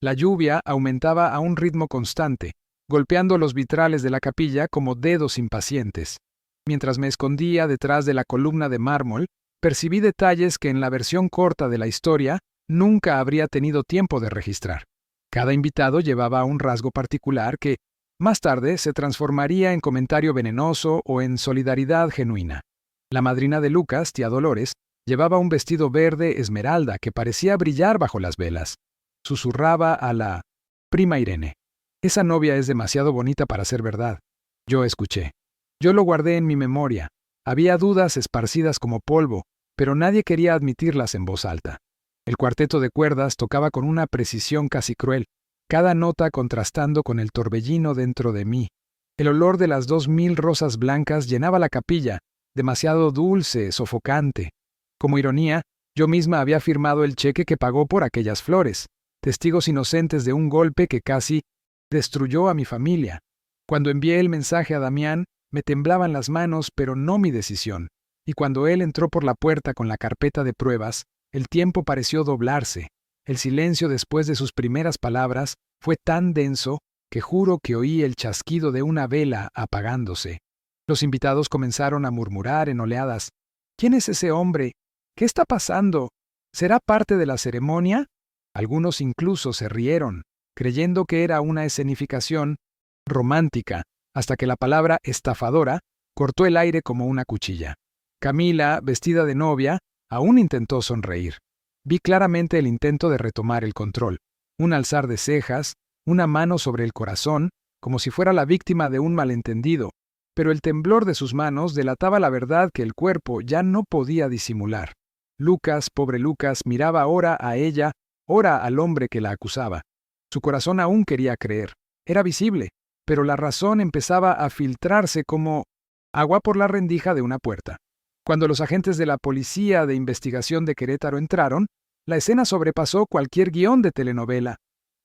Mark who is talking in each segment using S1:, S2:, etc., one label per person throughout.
S1: La lluvia aumentaba a un ritmo constante, golpeando los vitrales de la capilla como dedos impacientes. Mientras me escondía detrás de la columna de mármol, percibí detalles que en la versión corta de la historia nunca habría tenido tiempo de registrar. Cada invitado llevaba un rasgo particular que, más tarde, se transformaría en comentario venenoso o en solidaridad genuina. La madrina de Lucas, tía Dolores, llevaba un vestido verde esmeralda que parecía brillar bajo las velas. Susurraba a la prima Irene: «Esa novia es demasiado bonita para ser verdad». Yo escuché. Yo lo guardé en mi memoria. Había dudas esparcidas como polvo, pero nadie quería admitirlas en voz alta. El cuarteto de cuerdas tocaba con una precisión casi cruel, cada nota contrastando con el torbellino dentro de mí. El olor de las 2000 rosas blancas llenaba la capilla, demasiado dulce, sofocante. Como ironía, yo misma había firmado el cheque que pagó por aquellas flores, testigos inocentes de un golpe que casi destruyó a mi familia. Cuando envié el mensaje a Damián, me temblaban las manos, pero no mi decisión. Y cuando él entró por la puerta con la carpeta de pruebas, el tiempo pareció doblarse. El silencio después de sus primeras palabras fue tan denso que juro que oí el chasquido de una vela apagándose. Los invitados comenzaron a murmurar en oleadas: «¿Quién es ese hombre? ¿Qué está pasando? ¿Será parte de la ceremonia?». Algunos incluso se rieron, creyendo que era una escenificación romántica, hasta que la palabra estafadora cortó el aire como una cuchilla. Camila, vestida de novia, aún intentó sonreír. Vi claramente el intento de retomar el control, un alzar de cejas, una mano sobre el corazón, como si fuera la víctima de un malentendido, pero el temblor de sus manos delataba la verdad que el cuerpo ya no podía disimular. Lucas, pobre Lucas, miraba ora a ella, ora al hombre que la acusaba. Su corazón aún quería creer. Era visible, pero la razón empezaba a filtrarse como agua por la rendija de una puerta. Cuando los agentes de la Policía de Investigación de Querétaro entraron, la escena sobrepasó cualquier guión de telenovela.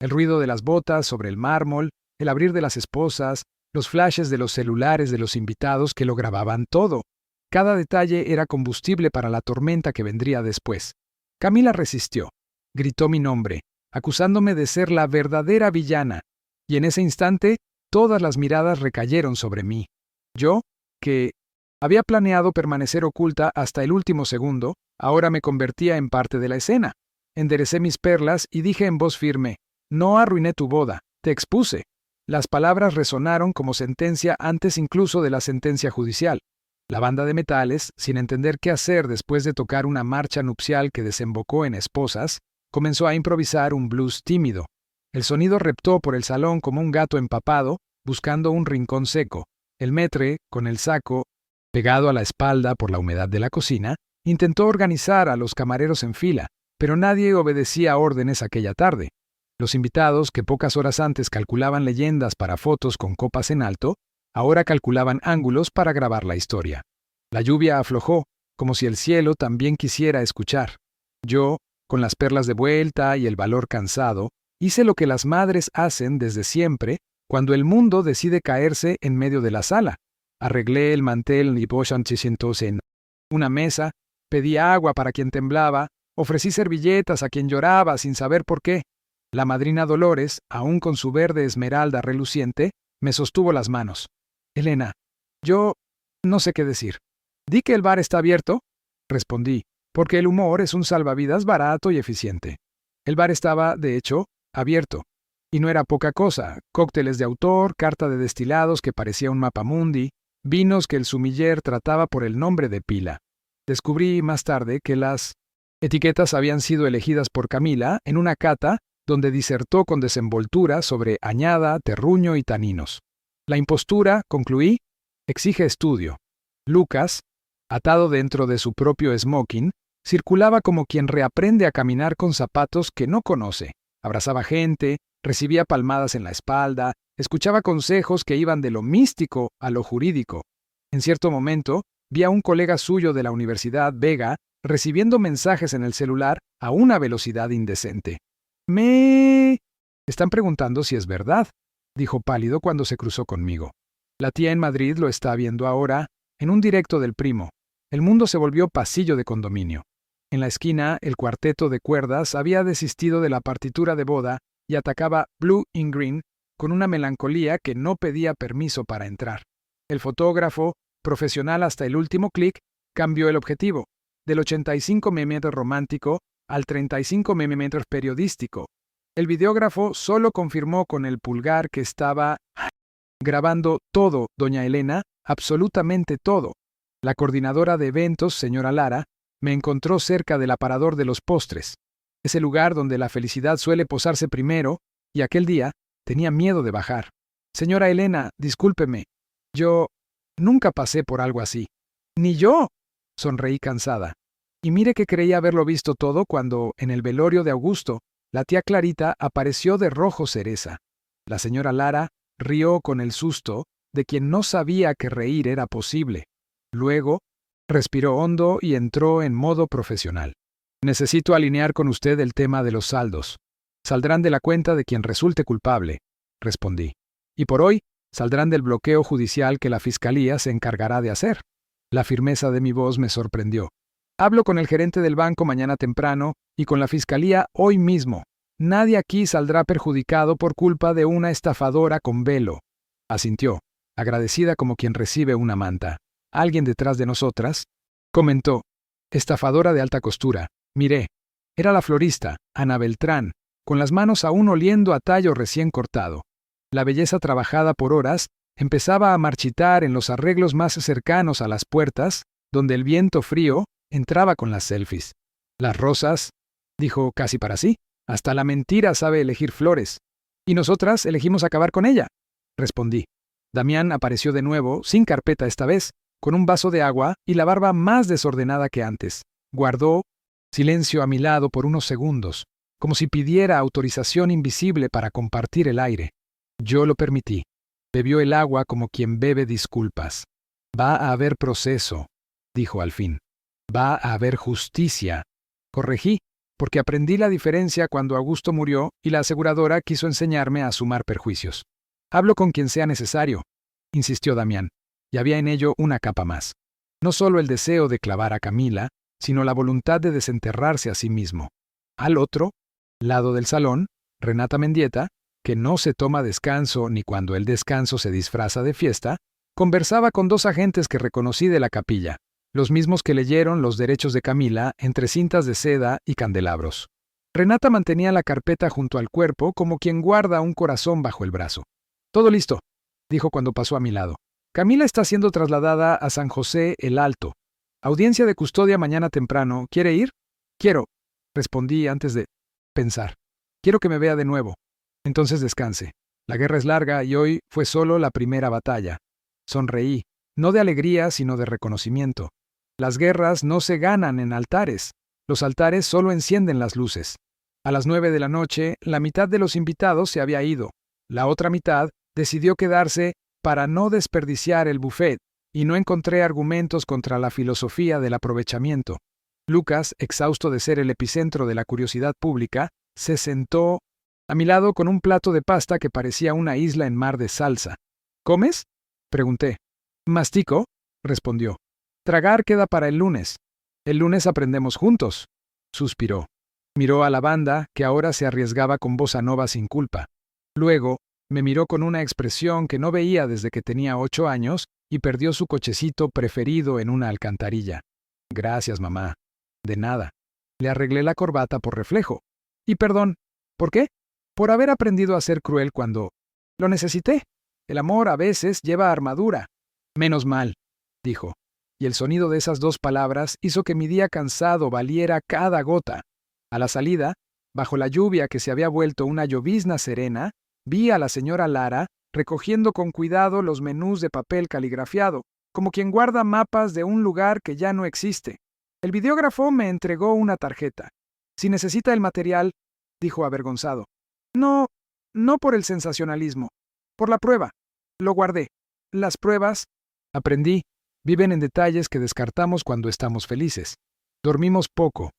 S1: El ruido de las botas sobre el mármol, el abrir de las esposas, los flashes de los celulares de los invitados que lo grababan todo. Cada detalle era combustible para la tormenta que vendría después. Camila resistió. Gritó mi nombre, acusándome de ser la verdadera villana, y en ese instante todas las miradas recayeron sobre mí. Yo, que había planeado permanecer oculta hasta el último segundo, ahora me convertía en parte de la escena. Enderecé mis perlas y dije en voz firme: «No arruiné tu boda, te expuse». Las palabras resonaron como sentencia antes incluso de la sentencia judicial. La banda de metales, sin entender qué hacer después de tocar una marcha nupcial que desembocó en esposas, comenzó a improvisar un blues tímido. El sonido reptó por el salón como un gato empapado, buscando un rincón seco. El maître, con el saco pegado a la espalda por la humedad de la cocina, intentó organizar a los camareros en fila, pero nadie obedecía órdenes aquella tarde. Los invitados, que pocas horas antes calculaban leyendas para fotos con copas en alto, ahora calculaban ángulos para grabar la historia. La lluvia aflojó, como si el cielo también quisiera escuchar. Yo, con las perlas de vuelta y el valor cansado, hice lo que las madres hacen desde siempre cuando el mundo decide caerse en medio de la sala. Arreglé el mantel y en una mesa, pedí agua para quien temblaba, ofrecí servilletas a quien lloraba sin saber por qué. La madrina Dolores, aún con su verde esmeralda reluciente, me sostuvo las manos. «Elena, yo no sé qué decir». «Di que el bar está abierto», respondí, «porque el humor es un salvavidas barato y eficiente». El bar estaba, de hecho, abierto. Y no era poca cosa: cócteles de autor, carta de destilados que parecía un mapamundi, vinos que el sumiller trataba por el nombre de pila. Descubrí más tarde que las etiquetas habían sido elegidas por Camila en una cata donde disertó con desenvoltura sobre añada, terruño y taninos. La impostura, concluí, exige estudio. Lucas, atado dentro de su propio smoking, circulaba como quien reaprende a caminar con zapatos que no conoce. Abrazaba gente, recibía palmadas en la espalda, escuchaba consejos que iban de lo místico a lo jurídico. En cierto momento, vi a un colega suyo de la Universidad Vega recibiendo mensajes en el celular a una velocidad indecente. «Me están preguntando si es verdad», dijo pálido cuando se cruzó conmigo. «La tía en Madrid lo está viendo ahora, en un directo del primo». El mundo se volvió pasillo de condominio. En la esquina, el cuarteto de cuerdas había desistido de la partitura de boda y atacaba Blue in Green con una melancolía que no pedía permiso para entrar. El fotógrafo, profesional hasta el último clic, cambió el objetivo, del 85 mm romántico al 35 mm periodístico. El videógrafo solo confirmó con el pulgar que estaba grabando todo, doña Elena, absolutamente todo. La coordinadora de eventos, señora Lara, me encontró cerca del aparador de los postres, ese lugar donde la felicidad suele posarse primero, y aquel día tenía miedo de bajar. Señora Elena, discúlpeme. Yo nunca pasé por algo así. Ni yo. Sonreí cansada. Y mire que creí haberlo visto todo cuando, en el velorio de Augusto, la tía Clarita apareció de rojo cereza. La señora Lara rió con el susto de quien no sabía que reír era posible. Luego, respiró hondo y entró en modo profesional. Necesito alinear con usted el tema de los saldos. Saldrán de la cuenta de quien resulte culpable, respondí. Y por hoy, saldrán del bloqueo judicial que la Fiscalía se encargará de hacer. La firmeza de mi voz me sorprendió. Hablo con el gerente del banco mañana temprano y con la Fiscalía hoy mismo. Nadie aquí saldrá perjudicado por culpa de una estafadora con velo. Asintió, agradecida como quien recibe una manta. ¿Alguien detrás de nosotras? Comentó. Estafadora de alta costura. Miré. Era la florista, Ana Beltrán, con las manos aún oliendo a tallo recién cortado. La belleza trabajada por horas empezaba a marchitar en los arreglos más cercanos a las puertas, donde el viento frío entraba con las selfies. Las rosas, dijo casi para sí, hasta la mentira sabe elegir flores. Y nosotras elegimos acabar con ella, respondí. Damián apareció de nuevo, sin carpeta esta vez, con un vaso de agua y la barba más desordenada que antes. Guardó silencio a mi lado por unos segundos, como si pidiera autorización invisible para compartir el aire. Yo lo permití. Bebió el agua como quien bebe disculpas. Va a haber proceso, dijo al fin. Va a haber justicia. Corregí, porque aprendí la diferencia cuando Augusto murió y la aseguradora quiso enseñarme a sumar perjuicios. Hablo con quien sea necesario, insistió Damián, y había en ello una capa más. No solo el deseo de clavar a Camila, sino la voluntad de desenterrarse a sí mismo. Al otro lado del salón, Renata Mendieta, que no se toma descanso ni cuando el descanso se disfraza de fiesta, conversaba con dos agentes que reconocí de la capilla, los mismos que leyeron los derechos de Camila entre cintas de seda y candelabros. Renata mantenía la carpeta junto al cuerpo como quien guarda un corazón bajo el brazo. «Todo listo», dijo cuando pasó a mi lado. «Camila está siendo trasladada a San José el Alto. Audiencia de custodia mañana temprano. ¿Quiere ir?» «Quiero», respondí antes de pensar. «Quiero que me vea de nuevo. Entonces descanse. La guerra es larga y hoy fue solo la primera batalla». Sonreí, no de alegría sino de reconocimiento. Las guerras no se ganan en altares. Los altares solo encienden las luces. A las 9 de la noche, la mitad de los invitados se había ido. La otra mitad decidió quedarse para no desperdiciar el buffet, y no encontré argumentos contra la filosofía del aprovechamiento. Lucas, exhausto de ser el epicentro de la curiosidad pública, se sentó a mi lado con un plato de pasta que parecía una isla en mar de salsa. «¿Comes?», pregunté. «Mastico», respondió. «Tragar queda para el lunes. El lunes aprendemos juntos», suspiró. Miró a la banda, que ahora se arriesgaba con bossa nova sin culpa. Luego, me miró con una expresión que no veía desde que tenía 8 años y perdió su cochecito preferido en una alcantarilla. «Gracias, mamá». «De nada». Le arreglé la corbata por reflejo. «Y perdón, ¿por qué?» «Por haber aprendido a ser cruel cuando lo necesité. El amor a veces lleva armadura». «Menos mal», dijo, y el sonido de esas 2 palabras hizo que mi día cansado valiera cada gota. A la salida, bajo la lluvia que se había vuelto una llovizna serena, vi a la señora Lara recogiendo con cuidado los menús de papel caligrafiado, como quien guarda mapas de un lugar que ya no existe. El videógrafo me entregó una tarjeta. «Si necesita el material», dijo avergonzado. No por el sensacionalismo, por la prueba. Lo guardé. Las pruebas, aprendí, viven en detalles que descartamos cuando estamos felices. Dormimos poco.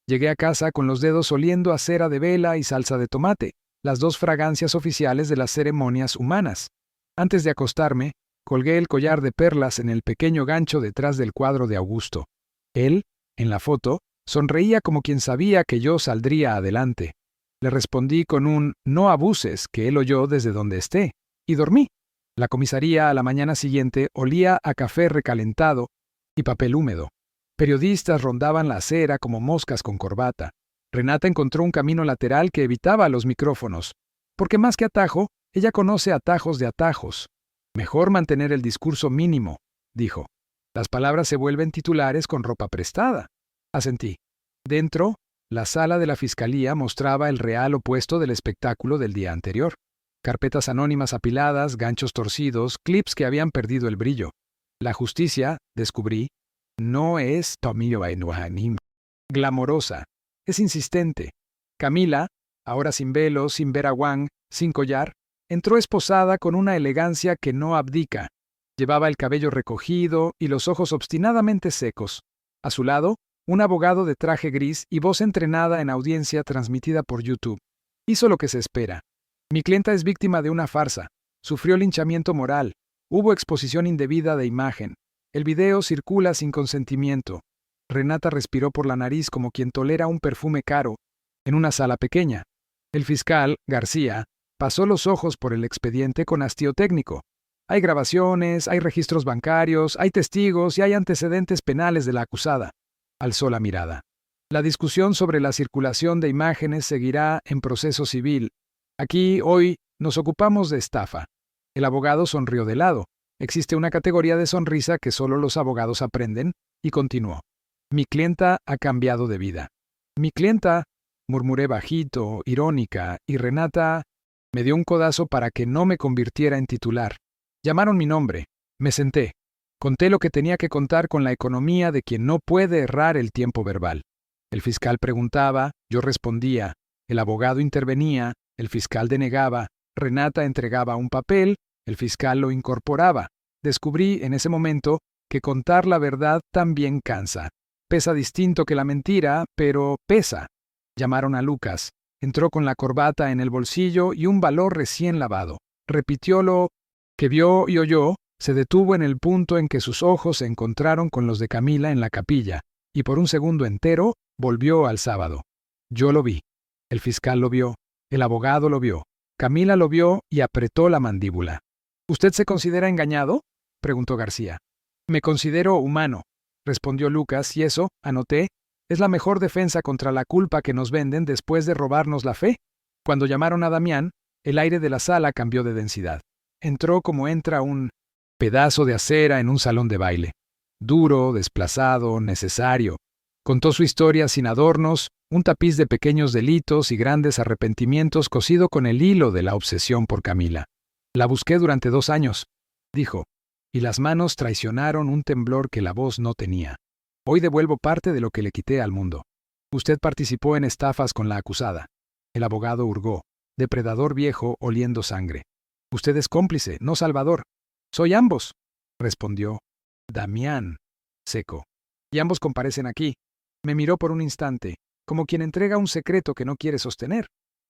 S1: Llegué a casa con los dedos oliendo a cera de vela y salsa de tomate, las 2 fragancias oficiales de las ceremonias humanas. Antes de acostarme, colgué el collar de perlas en el pequeño gancho detrás del cuadro de Augusto. Él, en la foto, sonreía como quien sabía que yo saldría adelante. Le respondí con un «no abuses» que él oyó desde donde esté, y dormí. La comisaría a la mañana siguiente olía a café recalentado y papel húmedo. Periodistas rondaban la acera como moscas con corbata. Renata encontró un camino lateral que evitaba los micrófonos, porque más que atajo, ella conoce atajos de atajos. Mejor mantener el discurso mínimo, dijo. Las palabras se vuelven titulares con ropa prestada. Asentí. Dentro, la sala de la fiscalía mostraba el real opuesto del espectáculo del día anterior. Carpetas anónimas apiladas, ganchos torcidos, clips que habían perdido el brillo. La justicia, descubrí, no es glamorosa, es insistente. Camila, ahora sin velo, sin ver a Wang, sin collar, entró esposada con una elegancia que no abdica. Llevaba el cabello recogido y los ojos obstinadamente secos. A su lado, un abogado de traje gris y voz entrenada en audiencia transmitida por YouTube. Hizo lo que se espera. Mi clienta es víctima de una farsa. Sufrió linchamiento moral. Hubo exposición indebida de imagen. El video circula sin consentimiento. Renata respiró por la nariz como quien tolera un perfume caro, en una sala pequeña. El fiscal, García, pasó los ojos por el expediente con hastío técnico. Hay grabaciones, hay registros bancarios, hay testigos y hay antecedentes penales de la acusada. Alzó la mirada. La discusión sobre la circulación de imágenes seguirá en proceso civil. Aquí, hoy, nos ocupamos de estafa. El abogado sonrió de lado. Existe una categoría de sonrisa que solo los abogados aprenden, y continuó. Mi clienta ha cambiado de vida. Mi clienta, murmuré bajito, irónica, y Renata me dio un codazo para que no me convirtiera en titular. Llamaron mi nombre. Me senté. Conté lo que tenía que contar con la economía de quien no puede errar el tiempo verbal. El fiscal preguntaba, yo respondía, el abogado intervenía, el fiscal denegaba, Renata entregaba un papel, el fiscal lo incorporaba. Descubrí en ese momento que contar la verdad también cansa. Pesa distinto que la mentira, pero pesa. Llamaron a Lucas. Entró con la corbata en el bolsillo y un valor recién lavado. Repitió lo que vio y oyó, se detuvo en el punto en que sus ojos se encontraron con los de Camila en la capilla, y por un segundo entero volvió al sábado. Yo lo vi. El fiscal lo vio. El abogado lo vio. Camila lo vio y apretó la mandíbula. ¿Usted se considera engañado?, preguntó García. Me considero humano, respondió Lucas, y eso, anoté, es la mejor defensa contra la culpa que nos venden después de robarnos la fe. Cuando llamaron a Damián, el aire de la sala cambió de densidad. Entró como entra un pedazo de acera en un salón de baile. Duro, desplazado, necesario. Contó su historia sin adornos, un tapiz de pequeños delitos y grandes arrepentimientos cosido con el hilo de la obsesión por Camila. La busqué durante 2 años, dijo, y las manos traicionaron un temblor que la voz no tenía. Hoy devuelvo parte de lo que le quité al mundo. Usted participó en estafas con la acusada. El abogado hurgó, depredador viejo oliendo sangre. Usted es cómplice, no salvador. Soy ambos, respondió Damián, seco. Y ambos comparecen aquí. Me miró por un instante, como quien entrega un secreto que no quiere sostener.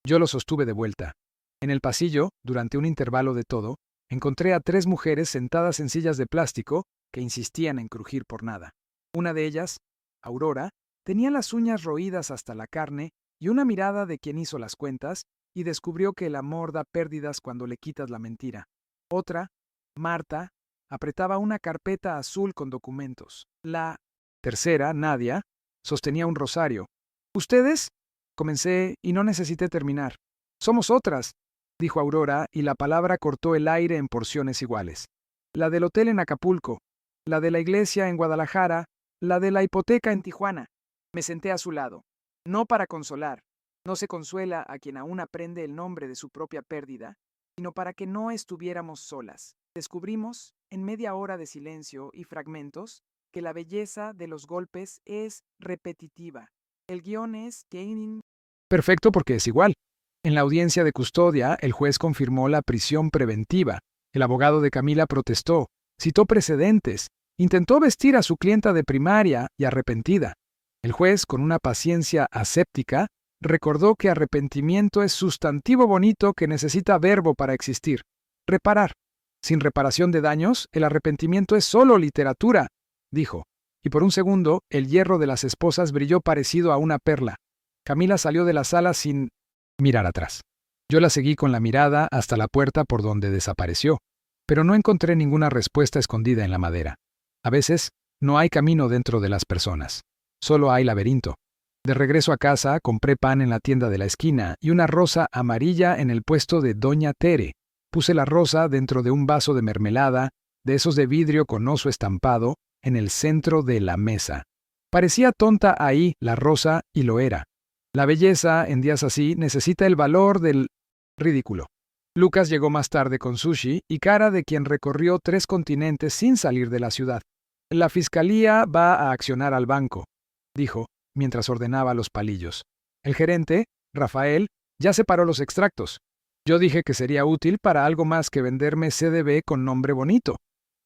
S1: Yo lo sostuve de vuelta. En el pasillo, durante un intervalo de todo, encontré a 3 mujeres sentadas en sillas de plástico que insistían en crujir por nada. Una de ellas, Aurora, tenía las uñas roídas hasta la carne y una mirada de quien hizo las cuentas y descubrió que el amor da pérdidas cuando le quitas la mentira. Otra, Marta, apretaba una carpeta azul con documentos. La tercera, Nadia, sostenía un rosario. ¿Ustedes? Comencé y no necesité terminar. Somos otras, dijo Aurora, y la palabra cortó el aire en porciones iguales. La del hotel en Acapulco, la de la iglesia en Guadalajara, la de la hipoteca en Tijuana. Me senté a su lado. No para consolar. No se consuela a quien aún aprende el nombre de su propia pérdida, sino para que no estuviéramos solas. Descubrimos, en media hora de silencio y fragmentos, que la belleza de los golpes es repetitiva. El guión es Kane. Perfecto, porque es igual. En la audiencia de custodia, el juez confirmó la prisión preventiva. El abogado de Camila protestó, citó precedentes, intentó vestir a su clienta de primaria y arrepentida. El juez, con una paciencia aséptica, recordó que arrepentimiento es sustantivo bonito que necesita verbo para existir. Reparar. Sin reparación de daños, el arrepentimiento es solo literatura, dijo, y por un segundo el hierro de las esposas brilló parecido a una perla. Camila salió de la sala sin mirar atrás. Yo la seguí con la mirada hasta la puerta por donde desapareció, pero no encontré ninguna respuesta escondida en la madera. A veces, no hay camino dentro de las personas, solo hay laberinto. De regreso a casa, compré pan en la tienda de la esquina y una rosa amarilla en el puesto de Doña Tere. Puse la rosa dentro de un vaso de mermelada, de esos de vidrio con oso estampado, en el centro de la mesa. Parecía tonta ahí la rosa y lo era. La belleza, en días así, necesita el valor del ridículo. Lucas llegó más tarde con sushi y cara de quien recorrió 3 continentes sin salir de la ciudad. La fiscalía va a accionar al banco, dijo, mientras ordenaba los palillos. El gerente, Rafael, ya separó los extractos. Yo dije que sería útil para algo más que venderme CDB con nombre bonito.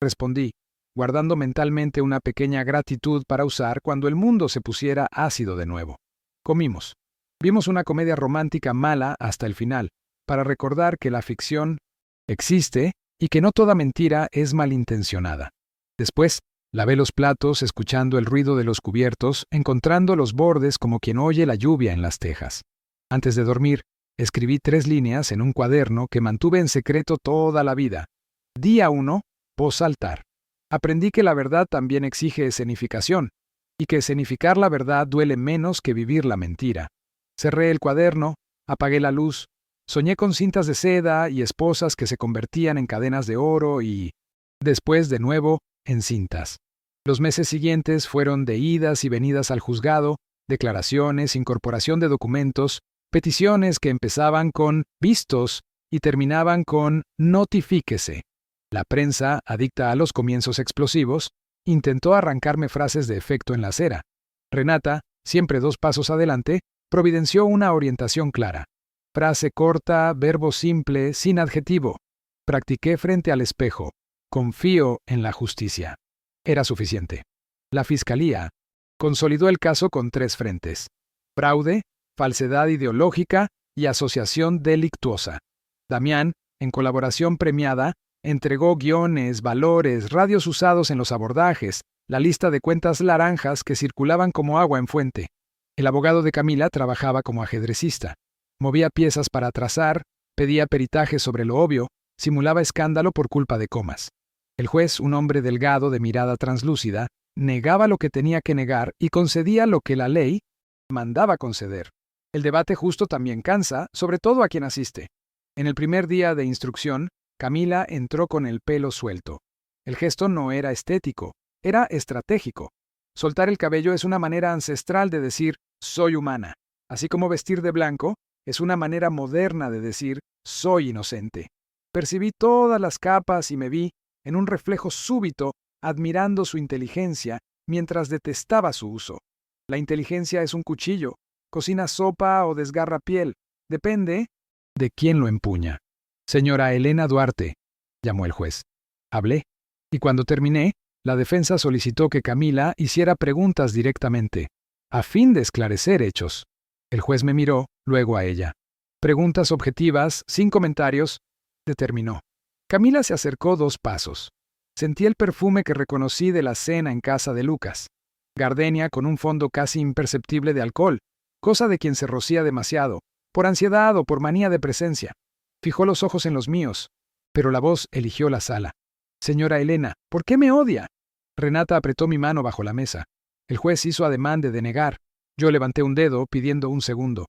S1: Respondí, guardando mentalmente una pequeña gratitud para usar cuando el mundo se pusiera ácido de nuevo. Comimos. Vimos una comedia romántica mala hasta el final, para recordar que la ficción existe y que no toda mentira es malintencionada. Después, lavé los platos escuchando el ruido de los cubiertos, encontrando los bordes como quien oye la lluvia en las tejas. Antes de dormir, escribí 3 líneas en un cuaderno que mantuve en secreto toda la vida. Día 1, voz altar. Aprendí que la verdad también exige escenificación, y que escenificar la verdad duele menos que vivir la mentira. Cerré el cuaderno, apagué la luz, soñé con cintas de seda y esposas que se convertían en cadenas de oro y, después de nuevo, en cintas. Los meses siguientes fueron de idas y venidas al juzgado, declaraciones, incorporación de documentos, peticiones que empezaban con vistos y terminaban con notifíquese. La prensa, adicta a los comienzos explosivos, intentó arrancarme frases de efecto en la acera. Renata, siempre 2 pasos adelante, providenció una orientación clara. Frase corta, verbo simple, sin adjetivo. Practiqué frente al espejo. Confío en la justicia. Era suficiente. La fiscalía consolidó el caso con 3 frentes: fraude, falsedad ideológica y asociación delictuosa. Damián, en colaboración premiada, entregó guiones, valores, radios usados en los abordajes, la lista de cuentas naranjas que circulaban como agua en fuente. El abogado de Camila trabajaba como ajedrecista. Movía piezas para trazar, pedía peritajes sobre lo obvio, simulaba escándalo por culpa de comas. El juez, un hombre delgado de mirada translúcida, negaba lo que tenía que negar y concedía lo que la ley mandaba conceder. El debate justo también cansa, sobre todo a quien asiste. En el primer día de instrucción, Camila entró con el pelo suelto. El gesto no era estético, era estratégico. Soltar el cabello es una manera ancestral de decir «soy humana», así como vestir de blanco es una manera moderna de decir «soy inocente». Percibí todas las capas y me vi, en un reflejo súbito, admirando su inteligencia mientras detestaba su uso. La inteligencia es un cuchillo, cocina sopa o desgarra piel, depende de quién lo empuña. Señora Elena Duarte, llamó el juez. Hablé, y cuando terminé, la defensa solicitó que Camila hiciera preguntas directamente, a fin de esclarecer hechos. El juez me miró, luego a ella. Preguntas objetivas, sin comentarios, determinó. Camila se acercó 2 pasos. Sentí el perfume que reconocí de la cena en casa de Lucas. Gardenia con un fondo casi imperceptible de alcohol, cosa de quien se rocía demasiado, por ansiedad o por manía de presencia. Fijó los ojos en los míos, pero la voz eligió la sala. Señora Elena, ¿por qué me odia? Renata apretó mi mano bajo la mesa. El juez hizo ademán de denegar. Yo levanté un dedo, pidiendo un segundo.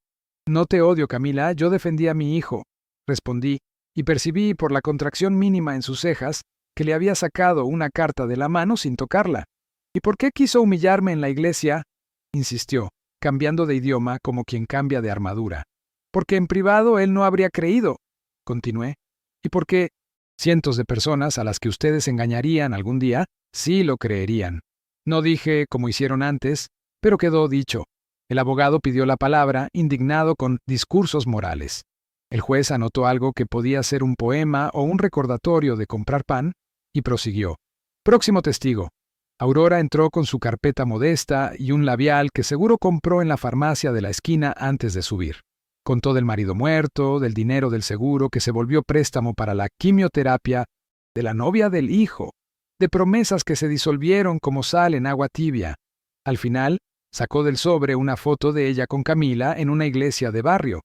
S1: No te odio, Camila, yo defendí a mi hijo, respondí, y percibí por la contracción mínima en sus cejas que le había sacado una carta de la mano sin tocarla. ¿Y por qué quiso humillarme en la iglesia? Insistió, cambiando de idioma como quien cambia de armadura. Porque en privado él no habría creído, continué, y porque cientos de personas a las que ustedes engañarían algún día, sí lo creerían. No dije como hicieron antes, pero quedó dicho. El abogado pidió la palabra, indignado con discursos morales. El juez anotó algo que podía ser un poema o un recordatorio de comprar pan, y prosiguió. Próximo testigo. Aurora entró con su carpeta modesta y un labial que seguro compró en la farmacia de la esquina antes de subir. Contó del marido muerto, del dinero del seguro que se volvió préstamo para la quimioterapia, de la novia del hijo, de promesas que se disolvieron como sal en agua tibia. Al final, sacó del sobre una foto de ella con Camila en una iglesia de barrio.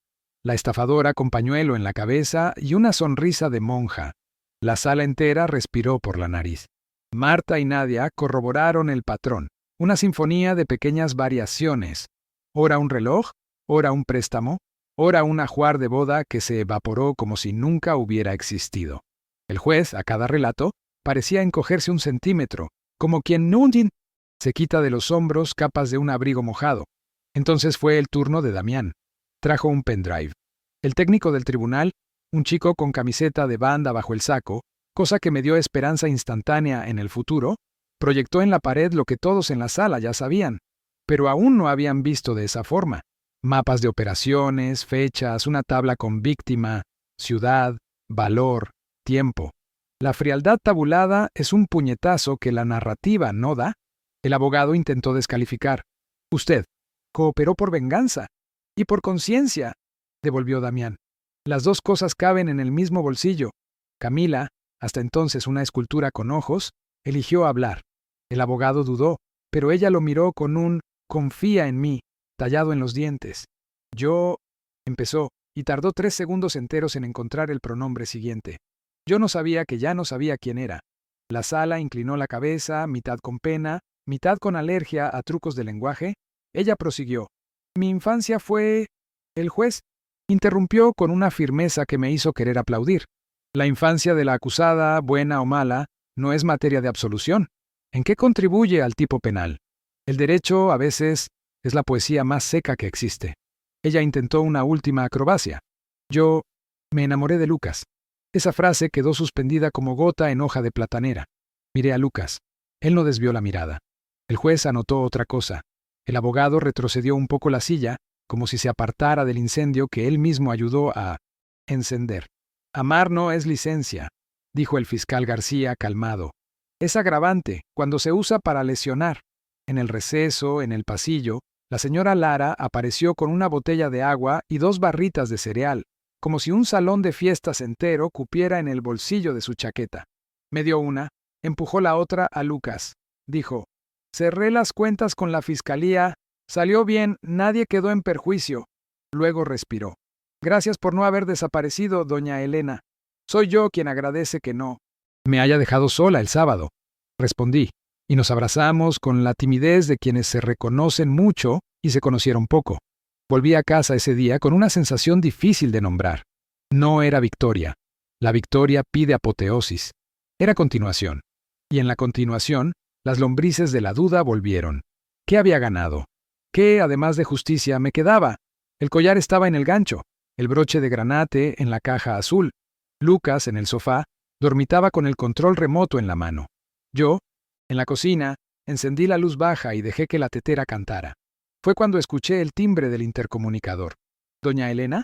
S1: la estafadora con pañuelo en la cabeza y una sonrisa de monja. La sala entera respiró por la nariz. Marta y Nadia corroboraron el patrón, una sinfonía de pequeñas variaciones. Ora un reloj, ora un préstamo, ora un ajuar de boda que se evaporó como si nunca hubiera existido. El juez, a cada relato, parecía encogerse un centímetro, como quien nunca se quita de los hombros capas de un abrigo mojado. Entonces fue el turno de Damián. Trajo un pendrive. El técnico del tribunal, un chico con camiseta de banda bajo el saco, cosa que me dio esperanza instantánea en el futuro, proyectó en la pared lo que todos en la sala ya sabían, pero aún no habían visto de esa forma. Mapas de operaciones, fechas, una tabla con víctima, ciudad, valor, tiempo. La frialdad tabulada es un puñetazo que la narrativa no da. El abogado intentó descalificar. Usted cooperó por venganza y por conciencia, devolvió Damián. Las dos cosas caben en el mismo bolsillo. Camila, hasta entonces una escultura con ojos, eligió hablar. El abogado dudó, pero ella lo miró con un «confía en mí» tallado en los dientes. Yo... empezó, y tardó 3 segundos enteros en encontrar el pronombre siguiente. Yo no sabía que ya no sabía quién era. La sala inclinó la cabeza, mitad con pena, mitad con alergia a trucos de lenguaje. Ella prosiguió. Mi infancia fue... El juez interrumpió con una firmeza que me hizo querer aplaudir. La infancia de la acusada, buena o mala, no es materia de absolución. ¿En qué contribuye al tipo penal? El derecho, a veces, es la poesía más seca que existe. Ella intentó una última acrobacia. Yo me enamoré de Lucas. Esa frase quedó suspendida como gota en hoja de platanera. Miré a Lucas. Él no desvió la mirada. El juez anotó otra cosa. El abogado retrocedió un poco la silla, como si se apartara del incendio que él mismo ayudó a encender. Amar no es licencia, dijo el fiscal García calmado. Es agravante cuando se usa para lesionar. En el receso, en el pasillo, la señora Lara apareció con una botella de agua y 2 barritas de cereal, como si un salón de fiestas entero cupiera en el bolsillo de su chaqueta. Me dio una, empujó la otra a Lucas. Dijo, cerré las cuentas con la fiscalía, salió bien, nadie quedó en perjuicio. Luego respiró. Gracias por no haber desaparecido, doña Elena. Soy yo quien agradece que no me haya dejado sola el sábado. Respondí, y nos abrazamos con la timidez de quienes se reconocen mucho y se conocieron poco. Volví a casa ese día con una sensación difícil de nombrar. No era victoria. La victoria pide apoteosis. Era continuación. Y en la continuación, las lombrices de la duda volvieron. ¿Qué había ganado? ¿Qué, además de justicia, me quedaba? El collar estaba en el gancho, el broche de granate en la caja azul. Lucas, en el sofá, dormitaba con el control remoto en la mano. Yo, en la cocina, encendí la luz baja y dejé que la tetera cantara. Fue cuando escuché el timbre del intercomunicador. ¿Doña Elena?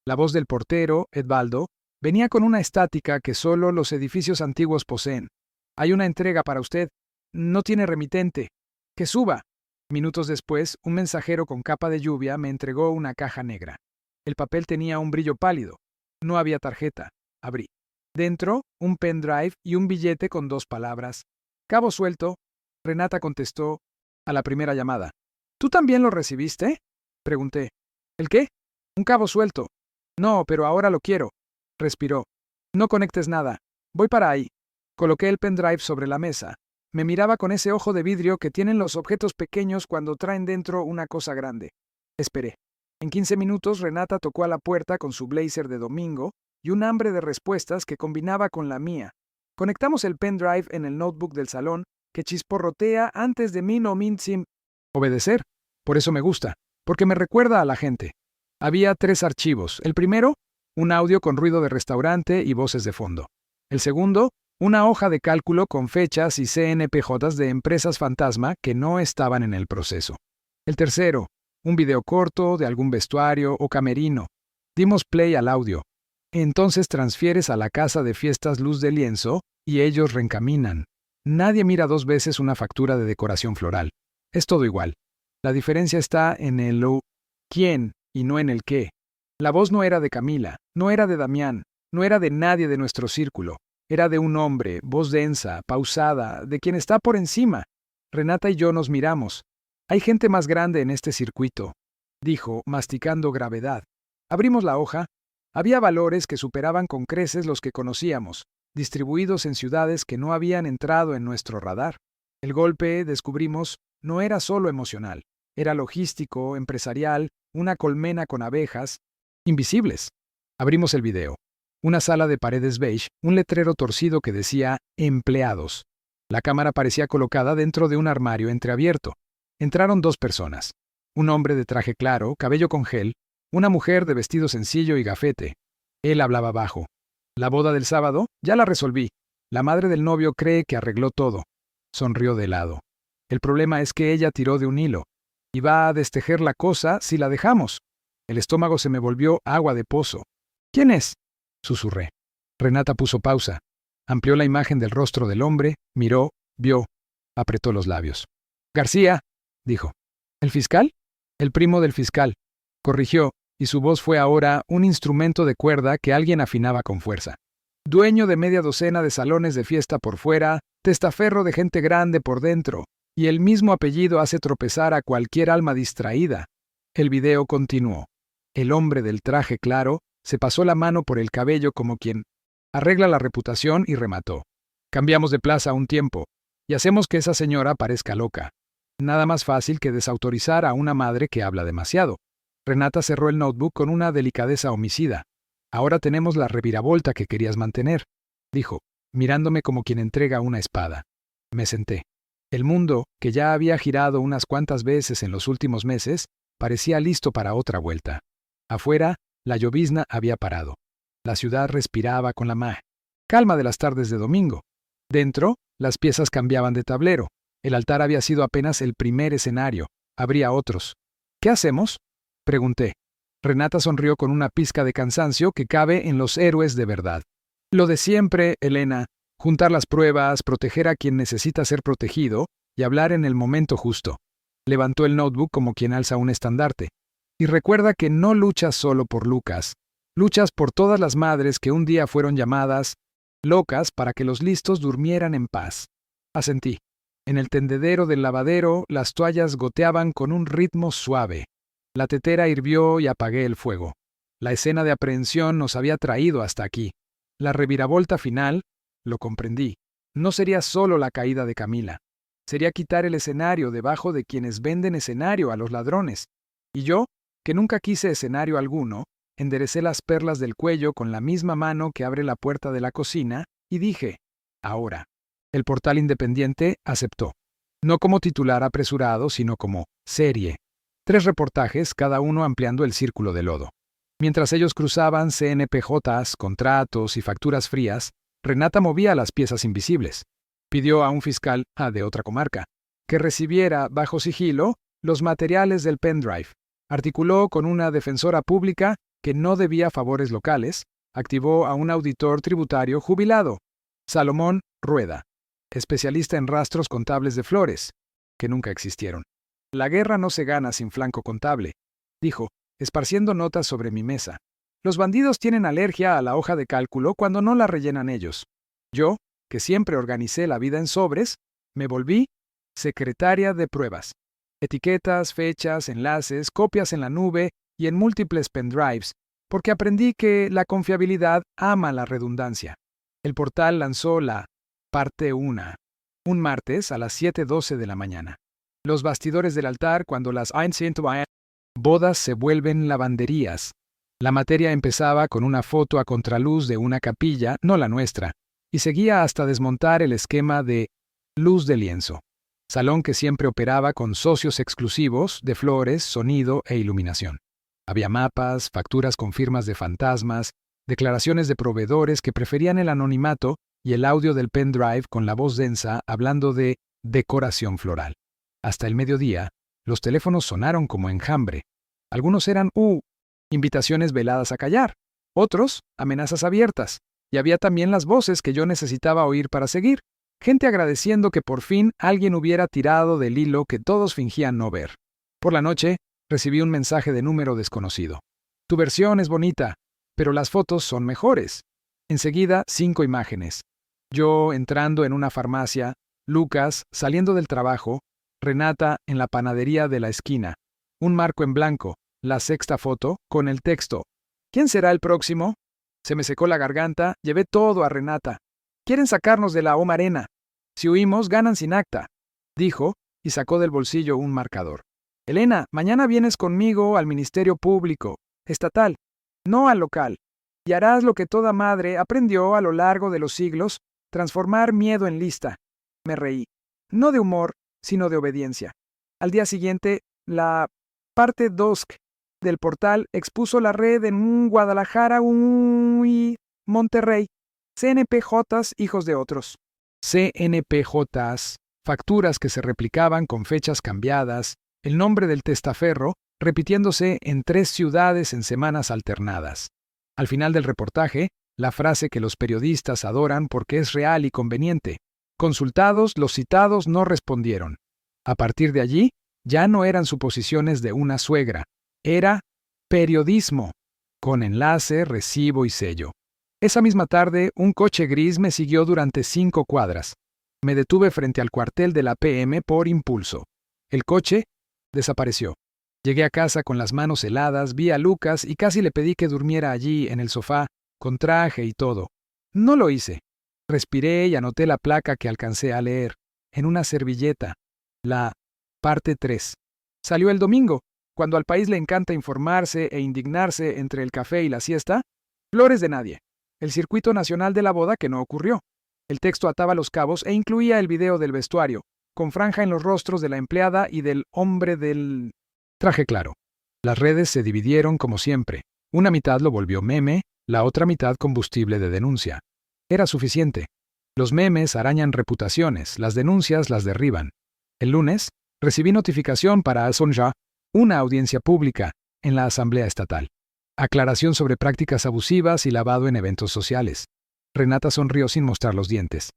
S1: La voz del portero, Edvaldo, venía con una estática que solo los edificios antiguos poseen. Hay una entrega para usted. No tiene remitente. Que suba. Minutos después, un mensajero con capa de lluvia me entregó una caja negra. El papel tenía un brillo pálido. No había tarjeta. Abrí. Dentro, un pendrive y un billete con 2 palabras. Cabo suelto. Renata contestó a la primera llamada. ¿Tú también lo recibiste? Pregunté. ¿El qué? Un cabo suelto. No, pero ahora lo quiero. Respiró. No conectes nada. Voy para ahí. Coloqué el pendrive sobre la mesa. Me miraba con ese ojo de vidrio que tienen los objetos pequeños cuando traen dentro una cosa grande. Esperé. En 15 minutos Renata tocó a la puerta con su blazer de domingo y un hambre de respuestas que combinaba con la mía. Conectamos el pendrive en el notebook del salón que chisporrotea antes de mí no minsim. Obedecer. Por eso me gusta, porque me recuerda a la gente. Había 3 archivos. El primero, un audio con ruido de restaurante y voces de fondo. El segundo, una hoja de cálculo con fechas y CNPJs de empresas fantasma que no estaban en el proceso. El tercero, un video corto de algún vestuario o camerino. Dimos play al audio. Entonces transfieres a la casa de fiestas luz de lienzo y ellos reencaminan. Nadie mira 2 veces una factura de decoración floral. Es todo igual. La diferencia está en el quién y no en el qué. La voz no era de Camila, no era de Damián, no era de nadie de nuestro círculo. Era de un hombre, voz densa, pausada, de quien está por encima. Renata y yo nos miramos. Hay gente más grande en este circuito, dijo, masticando gravedad. Abrimos la hoja. Había valores que superaban con creces los que conocíamos, distribuidos en ciudades que no habían entrado en nuestro radar. El golpe, descubrimos, no era solo emocional, era logístico, empresarial, una colmena con abejas, invisibles. Abrimos el video. Una sala de paredes beige, un letrero torcido que decía empleados. La cámara parecía colocada dentro de un armario entreabierto. Entraron 2 personas. Un hombre de traje claro, cabello con gel, una mujer de vestido sencillo y gafete. Él hablaba bajo. La boda del sábado, ya la resolví. La madre del novio cree que arregló todo. Sonrió de lado. El problema es que ella tiró de un hilo. Y va a destejer la cosa si la dejamos. El estómago se me volvió agua de pozo. ¿Quién es?, susurré. Renata puso pausa. Amplió la imagen del rostro del hombre, miró, vio, apretó los labios. García, dijo. ¿El fiscal? El primo del fiscal. Corrigió, y su voz fue ahora un instrumento de cuerda que alguien afinaba con fuerza. Dueño de media docena de salones de fiesta por fuera, testaferro de gente grande por dentro, y el mismo apellido hace tropezar a cualquier alma distraída. El video continuó. El hombre del traje claro se pasó la mano por el cabello como quien arregla la reputación y remató. Cambiamos de plaza un tiempo, y hacemos que esa señora parezca loca. Nada más fácil que desautorizar a una madre que habla demasiado. Renata cerró el notebook con una delicadeza homicida. Ahora tenemos la reviravolta que querías mantener, dijo, mirándome como quien entrega una espada. Me senté. El mundo, que ya había girado unas cuantas veces en los últimos meses, parecía listo para otra vuelta. Afuera, la llovizna había parado. La ciudad respiraba con la calma de las tardes de domingo. Dentro, las piezas cambiaban de tablero. El altar había sido apenas el primer escenario. Habría otros. ¿Qué hacemos?, pregunté. Renata sonrió con una pizca de cansancio que cabe en los héroes de verdad. Lo de siempre, Elena, juntar las pruebas, proteger a quien necesita ser protegido y hablar en el momento justo. Levantó el notebook como quien alza un estandarte. Y recuerda que no luchas solo por Lucas. Luchas por todas las madres que un día fueron llamadas locas para que los listos durmieran en paz. Asentí. En el tendedero del lavadero, las toallas goteaban con un ritmo suave. La tetera hirvió y apagué el fuego. La escena de aprehensión nos había traído hasta aquí. La reviravolta final, lo comprendí, no sería solo la caída de Camila. Sería quitar el escenario debajo de quienes venden escenario a los ladrones. Y yo, que nunca quise escenario alguno, enderecé las perlas del cuello con la misma mano que abre la puerta de la cocina y dije, ahora. El Portal Independiente aceptó. No como titular apresurado, sino como serie. 3 reportajes, cada uno ampliando el círculo de lodo. Mientras ellos cruzaban CNPJs, contratos y facturas frías, Renata movía las piezas invisibles. Pidió a un fiscal, de otra comarca, que recibiera, bajo sigilo, los materiales del pendrive. Articuló con una defensora pública que no debía favores locales. Activó a un auditor tributario jubilado, Salomón Rueda, especialista en rastros contables de flores, que nunca existieron. La guerra no se gana sin flanco contable, dijo, esparciendo notas sobre mi mesa. Los bandidos tienen alergia a la hoja de cálculo cuando no la rellenan ellos. Yo, que siempre organicé la vida en sobres, me volví secretaria de pruebas. Etiquetas, fechas, enlaces, copias en la nube y en múltiples pendrives, porque aprendí que la confiabilidad ama la redundancia. El portal lanzó la parte 1, un martes a las 7:12 de la mañana. Los bastidores del altar cuando las bodas se vuelven lavanderías. La materia empezaba con una foto a contraluz de una capilla, no la nuestra, y seguía hasta desmontar el esquema de luz de lienzo. Salón que siempre operaba con socios exclusivos de flores, sonido e iluminación. Había mapas, facturas con firmas de fantasmas, declaraciones de proveedores que preferían el anonimato y el audio del pendrive con la voz densa hablando de decoración floral. Hasta el mediodía, los teléfonos sonaron como enjambre. Algunos eran invitaciones veladas a callar, otros amenazas abiertas, y había también las voces que yo necesitaba oír para seguir, gente agradeciendo que por fin alguien hubiera tirado del hilo que todos fingían no ver. Por la noche, recibí un mensaje de número desconocido. Tu versión es bonita, pero las fotos son mejores. Enseguida, 5 imágenes. Yo entrando en una farmacia, Lucas saliendo del trabajo, Renata en la panadería de la esquina, un marco en blanco, la sexta foto con el texto, ¿Quién será el próximo? Se me secó la garganta, llevé todo a Renata. Quieren sacarnos de la Omarena. Si huimos, ganan sin acta, dijo, y sacó del bolsillo un marcador. Elena, mañana vienes conmigo al Ministerio Público, estatal, no al local, y harás lo que toda madre aprendió a lo largo de los siglos, transformar miedo en lista. Me reí. No de humor, sino de obediencia. Al día siguiente, la parte 2 del portal expuso la red en Guadalajara y Monterrey. CNPJs, hijos de otros. CNPJs, facturas que se replicaban con fechas cambiadas, el nombre del testaferro, repitiéndose en 3 ciudades en semanas alternadas. Al final del reportaje, la frase que los periodistas adoran porque es real y conveniente. Consultados, los citados no respondieron. A partir de allí, ya no eran suposiciones de una suegra. Era periodismo, con enlace, recibo y sello. Esa misma tarde, un coche gris me siguió durante 5 cuadras. Me detuve frente al cuartel de la PM por impulso. El coche desapareció. Llegué a casa con las manos heladas, vi a Lucas y casi le pedí que durmiera allí, en el sofá, con traje y todo. No lo hice. Respiré y anoté la placa que alcancé a leer, en una servilleta. La parte 3. Salió el domingo, cuando al país le encanta informarse e indignarse entre el café y la siesta. Flores de nadie. El circuito nacional de la boda que no ocurrió. El texto ataba los cabos e incluía el video del vestuario, con franja en los rostros de la empleada y del hombre del traje claro. Las redes se dividieron como siempre. Una mitad lo volvió meme, la otra mitad combustible de denuncia. Era suficiente. Los memes arañan reputaciones, las denuncias las derriban. El lunes, recibí notificación para Asonja, una audiencia pública, en la Asamblea Estatal. Aclaración sobre prácticas abusivas y lavado en eventos sociales. Renata sonrió sin mostrar los dientes.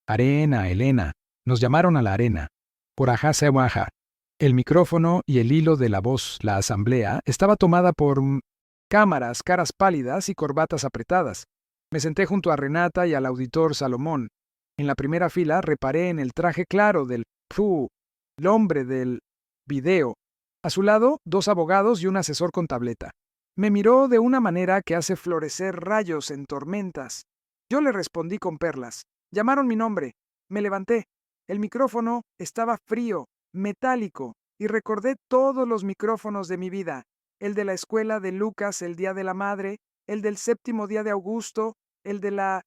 S1: Arena, Elena. Nos llamaron a la arena. Por ajá se baja. El micrófono y el hilo de la voz, la asamblea, estaba tomada por cámaras, caras pálidas y corbatas apretadas. Me senté junto a Renata y al auditor Salomón. En la primera fila reparé en el traje claro del el hombre del video. A su lado, 2 abogados y un asesor con tableta. Me miró de una manera que hace florecer rayos en tormentas. Yo le respondí con perlas. Llamaron mi nombre. Me levanté. El micrófono estaba frío, metálico, y recordé todos los micrófonos de mi vida. El de la escuela de Lucas el día de la madre, el del 7º día de Augusto, el de la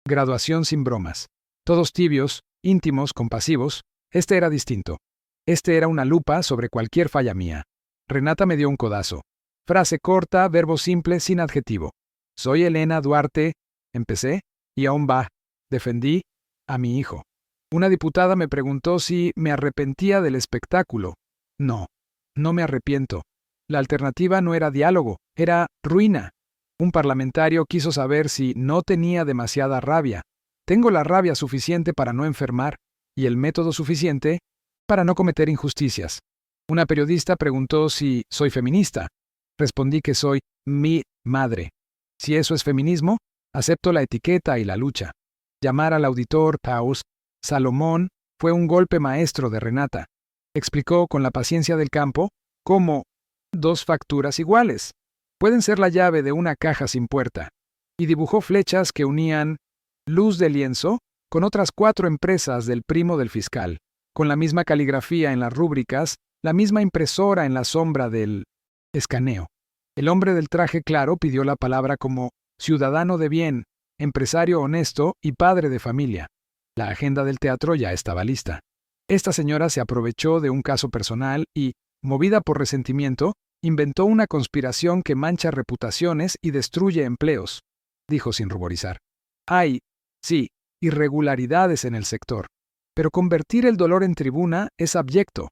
S1: graduación sin bromas. Todos tibios, íntimos, compasivos. Este era distinto. Este era una lupa sobre cualquier falla mía. Renata me dio un codazo. Frase corta, verbo simple, sin adjetivo. Soy Elena Duarte, empecé, y aún va. Defendí a mi hijo. Una diputada me preguntó si me arrepentía del espectáculo. No, no me arrepiento. La alternativa no era diálogo, era ruina. Un parlamentario quiso saber si no tenía demasiada rabia. Tengo la rabia suficiente para no enfermar, y el método suficiente para no cometer injusticias. Una periodista preguntó si soy feminista. Respondí que soy mi madre. Si eso es feminismo, acepto la etiqueta y la lucha. Llamar al auditor Paus Salomón fue un golpe maestro de Renata. Explicó con la paciencia del campo cómo 2 facturas iguales pueden ser la llave de una caja sin puerta, y dibujó flechas que unían luz de lienzo con otras 4 empresas del primo del fiscal, con la misma caligrafía en las rúbricas, la misma impresora en la sombra del escaneo. El hombre del traje claro pidió la palabra como ciudadano de bien, empresario honesto y padre de familia. La agenda del teatro ya estaba lista. Esta señora se aprovechó de un caso personal y, movida por resentimiento, inventó una conspiración que mancha reputaciones y destruye empleos, dijo sin ruborizar. Hay, sí, irregularidades en el sector, pero convertir el dolor en tribuna es abyecto.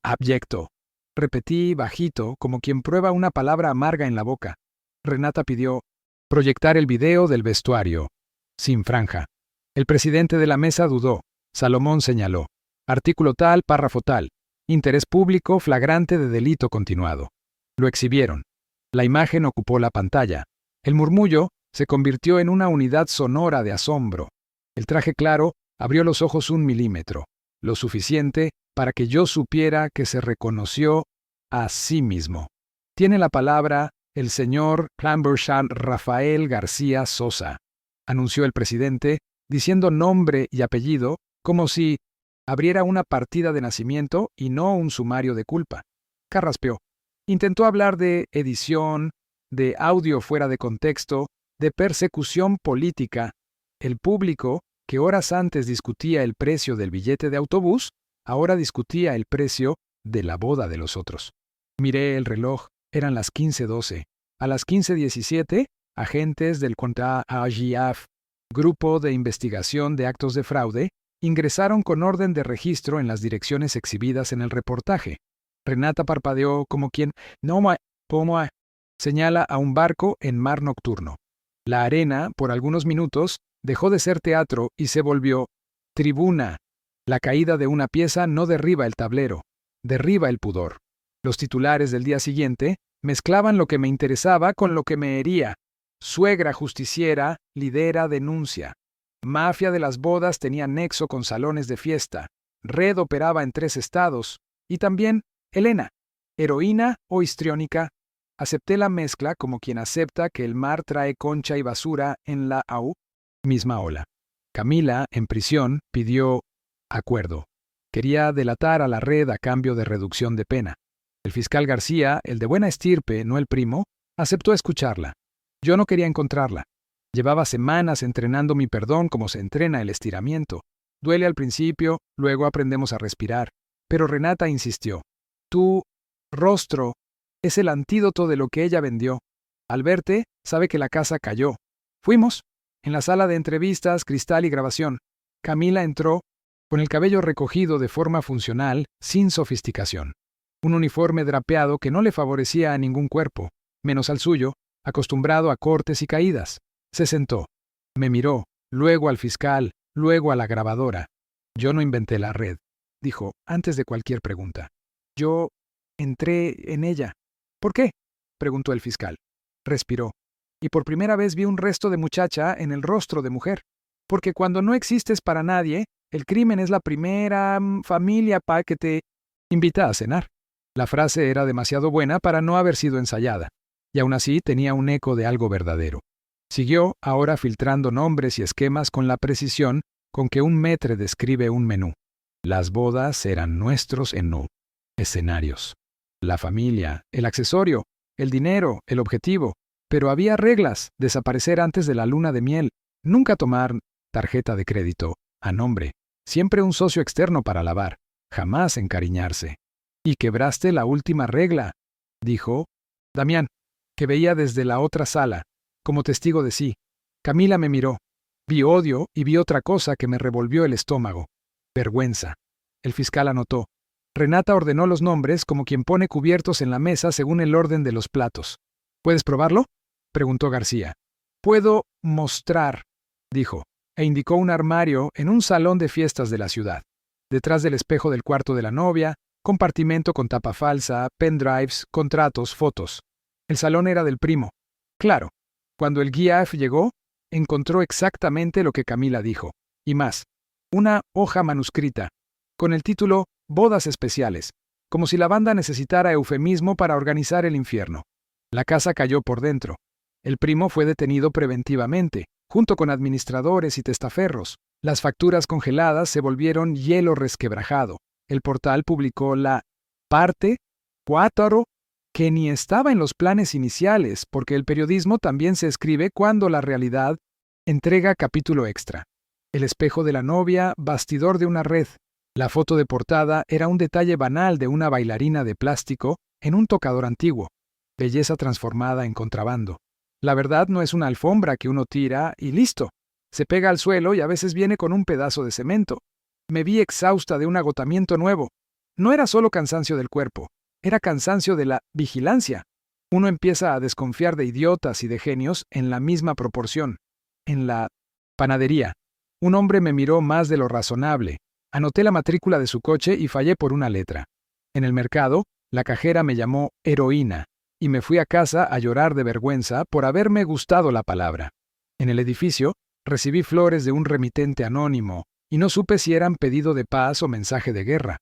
S1: Abyecto. Repetí bajito, como quien prueba una palabra amarga en la boca. Renata pidió proyectar el video del vestuario, sin franja. El presidente de la mesa dudó. Salomón señaló. Artículo tal, párrafo tal. Interés público flagrante de delito continuado. Lo exhibieron. La imagen ocupó la pantalla. El murmullo se convirtió en una unidad sonora de asombro. El traje claro abrió los ojos 1 milímetro, lo suficiente para que yo supiera que se reconoció a sí mismo. Tiene la palabra el señor Clambershan Rafael García Sosa, anunció el presidente, diciendo nombre y apellido como si abriera una partida de nacimiento y no un sumario de culpa. Carraspeó. Intentó hablar de edición, de audio fuera de contexto, de persecución política. El público, que horas antes discutía el precio del billete de autobús, ahora discutía el precio de la boda de los otros. Miré el reloj. Eran las 15:12. A las 15:17, agentes del CONTAGIAF, Grupo de Investigación de Actos de Fraude, ingresaron con orden de registro en las direcciones exhibidas en el reportaje. Renata parpadeó como quien señala a un barco en mar nocturno. La arena, por algunos minutos, dejó de ser teatro y se volvió tribuna. La caída de una pieza no derriba el tablero, derriba el pudor. Los titulares del día siguiente mezclaban lo que me interesaba con lo que me hería. Suegra justiciera lidera denuncia. Mafia de las bodas tenía nexo con salones de fiesta. Red operaba en 3 estados. Y también Elena, heroína o histriónica. Acepté la mezcla como quien acepta que el mar trae concha y basura en la misma ola. Camila, en prisión, pidió acuerdo. Quería delatar a la red a cambio de reducción de pena. El fiscal García, el de buena estirpe, no el primo, aceptó escucharla. Yo no quería encontrarla. Llevaba semanas entrenando mi perdón como se entrena el estiramiento. Duele al principio, luego aprendemos a respirar. Pero Renata insistió. Tu rostro es el antídoto de lo que ella vendió. Al verte, sabe que la casa cayó. Fuimos. En la sala de entrevistas, cristal y grabación. Camila entró, con el cabello recogido de forma funcional, sin sofisticación. Un uniforme drapeado que no le favorecía a ningún cuerpo, menos al suyo, acostumbrado a cortes y caídas. Se sentó. Me miró, luego al fiscal, luego a la grabadora. Yo no inventé la red, dijo, antes de cualquier pregunta. Yo entré en ella. ¿Por qué?, preguntó el fiscal. Respiró. Y por primera vez vi un resto de muchacha en el rostro de mujer. Porque cuando no existes para nadie, el crimen es la primera familia que te invita a cenar. La frase era demasiado buena para no haber sido ensayada, y aún así tenía un eco de algo verdadero. Siguió, ahora filtrando nombres y esquemas con la precisión con que un maître describe un menú. Las bodas eran nuestros escenarios. La familia, el accesorio, el dinero, el objetivo. Pero había reglas: desaparecer antes de la luna de miel, nunca tomar tarjeta de crédito, a nombre, siempre un socio externo para lavar, jamás encariñarse. Y quebraste la última regla, dijo Damián, que veía desde la otra sala, como testigo de sí. Camila me miró. Vi odio y vi otra cosa que me revolvió el estómago. Vergüenza. El fiscal anotó. Renata ordenó los nombres como quien pone cubiertos en la mesa según el orden de los platos. ¿Puedes probarlo?, preguntó García. Puedo mostrar, dijo, e indicó un armario en un salón de fiestas de la ciudad. Detrás del espejo del cuarto de la novia, compartimento con tapa falsa, pendrives, contratos, fotos. El salón era del primo. Claro, cuando el guía F llegó, encontró exactamente lo que Camila dijo, y más, una hoja manuscrita, con el título Bodas Especiales, como si la banda necesitara eufemismo para organizar el infierno. La casa cayó por dentro. El primo fue detenido preventivamente, junto con administradores y testaferros. Las facturas congeladas se volvieron hielo resquebrajado. El portal publicó la parte 4, que ni estaba en los planes iniciales, porque el periodismo también se escribe cuando la realidad entrega capítulo extra. El espejo de la novia, bastidor de una red. La foto de portada era un detalle banal de una bailarina de plástico en un tocador antiguo. Belleza transformada en contrabando. La verdad no es una alfombra que uno tira y listo. Se pega al suelo y a veces viene con un pedazo de cemento. Me vi exhausta de un agotamiento nuevo. No era solo cansancio del cuerpo, era cansancio de la vigilancia. Uno empieza a desconfiar de idiotas y de genios en la misma proporción. En la panadería, un hombre me miró más de lo razonable. Anoté la matrícula de su coche y fallé por una letra. En el mercado, la cajera me llamó heroína, y me fui a casa a llorar de vergüenza por haberme gustado la palabra. En el edificio, recibí flores de un remitente anónimo, y no supe si eran pedido de paz o mensaje de guerra.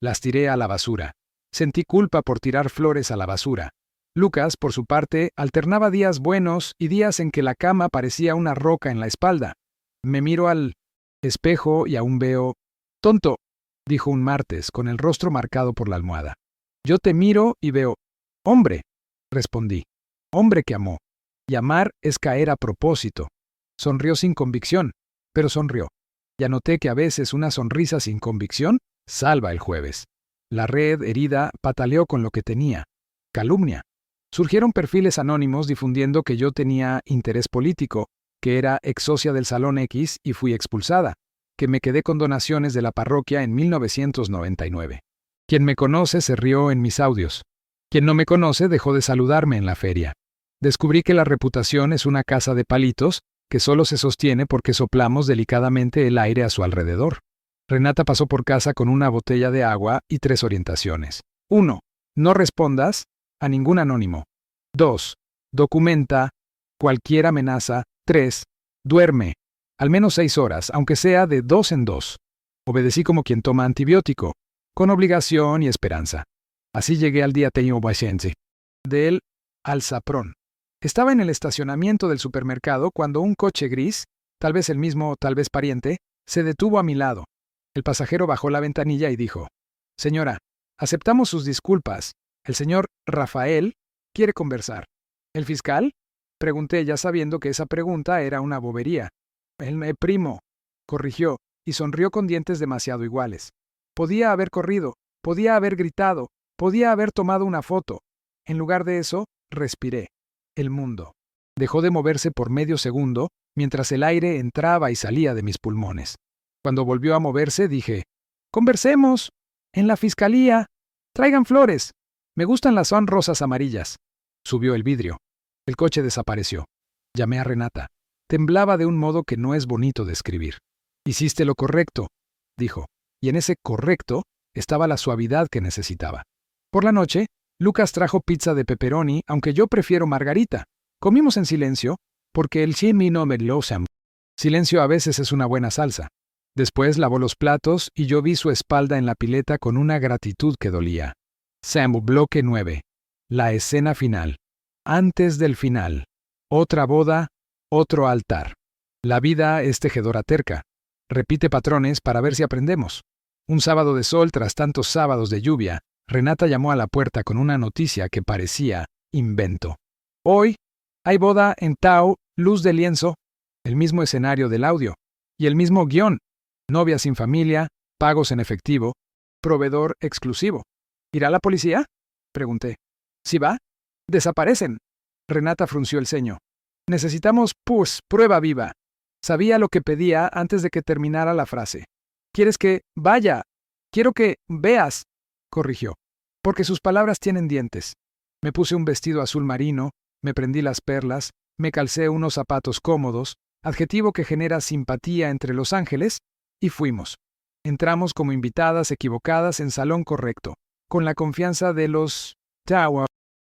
S1: Las tiré a la basura. Sentí culpa por tirar flores a la basura. Lucas, por su parte, alternaba días buenos y días en que la cama parecía una roca en la espalda. Me miro al espejo y aún veo... Tonto, dijo un martes, con el rostro marcado por la almohada. Yo te miro y veo... Hombre, respondí. Hombre que amó. Y amar es caer a propósito. Sonrió sin convicción, pero sonrió. Y anoté que a veces una sonrisa sin convicción salva el jueves. La red, herida, pataleó con lo que tenía. Calumnia. Surgieron perfiles anónimos difundiendo que yo tenía interés político, que era ex socia del Salón X y fui expulsada, que me quedé con donaciones de la parroquia en 1999. Quien me conoce se rió en mis audios. Quien no me conoce dejó de saludarme en la feria. Descubrí que la reputación es una casa de palitos que solo se sostiene porque soplamos delicadamente el aire a su alrededor. Renata pasó por casa con una botella de agua y 3 orientaciones. 1. No respondas a ningún anónimo. 2. Documenta cualquier amenaza. 3. Duerme. Al menos 6 horas, aunque sea de 2 en 2. Obedecí como quien toma antibiótico, con obligación y esperanza. Así llegué al día tengo paciente. De él al Saprón. Estaba en el estacionamiento del supermercado cuando un coche gris, tal vez el mismo, tal vez pariente, se detuvo a mi lado. El pasajero bajó la ventanilla y dijo: Señora, aceptamos sus disculpas. El señor Rafael quiere conversar. ¿El fiscal? Pregunté, ya sabiendo que esa pregunta era una bobería. El primo, corrigió, y sonrió con dientes demasiado iguales. Podía haber corrido, podía haber gritado, podía haber tomado una foto. En lugar de eso, respiré. El mundo dejó de moverse por medio segundo, mientras el aire entraba y salía de mis pulmones. Cuando volvió a moverse, dije: Conversemos. En la fiscalía. Traigan flores. Me gustan las son rosas amarillas. Subió el vidrio. El coche desapareció. Llamé a Renata. Temblaba de un modo que no es bonito describir. Hiciste lo correcto, dijo, y en ese correcto estaba la suavidad que necesitaba. Por la noche, Lucas trajo pizza de pepperoni, aunque yo prefiero margarita. Comimos en silencio, porque el chimi no me lo usan. Silencio a veces es una buena salsa. Después lavó los platos y yo vi su espalda en la pileta con una gratitud que dolía. Sam, bloque 9. La escena final. Antes del final. Otra boda, otro altar. La vida es tejedora terca. Repite patrones para ver si aprendemos. Un sábado de sol tras tantos sábados de lluvia, Renata llamó a la puerta con una noticia que parecía invento. Hoy hay boda en Tao, luz de lienzo, el mismo escenario del audio y el mismo guión. Novia sin familia, pagos en efectivo, proveedor exclusivo. ¿Irá la policía? Pregunté. ¿Sí va? Desaparecen. Renata frunció el ceño. Necesitamos, prueba viva. Sabía lo que pedía antes de que terminara la frase. ¿Quieres que vaya? Quiero que veas, corrigió. Porque sus palabras tienen dientes. Me puse un vestido azul marino, me prendí las perlas, me calcé unos zapatos cómodos, adjetivo que genera simpatía entre los ángeles, y fuimos. Entramos como invitadas equivocadas en salón correcto, con la confianza de los Tower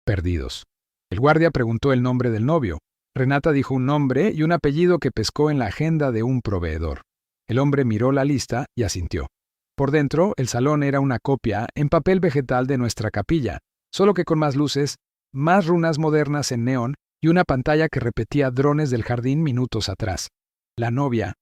S1: perdidos. El guardia preguntó el nombre del novio. Renata dijo un nombre y un apellido que pescó en la agenda de un proveedor. El hombre miró la lista y asintió. Por dentro, el salón era una copia en papel vegetal de nuestra capilla, solo que con más luces, más runas modernas en neón y una pantalla que repetía drones del jardín minutos atrás. La novia,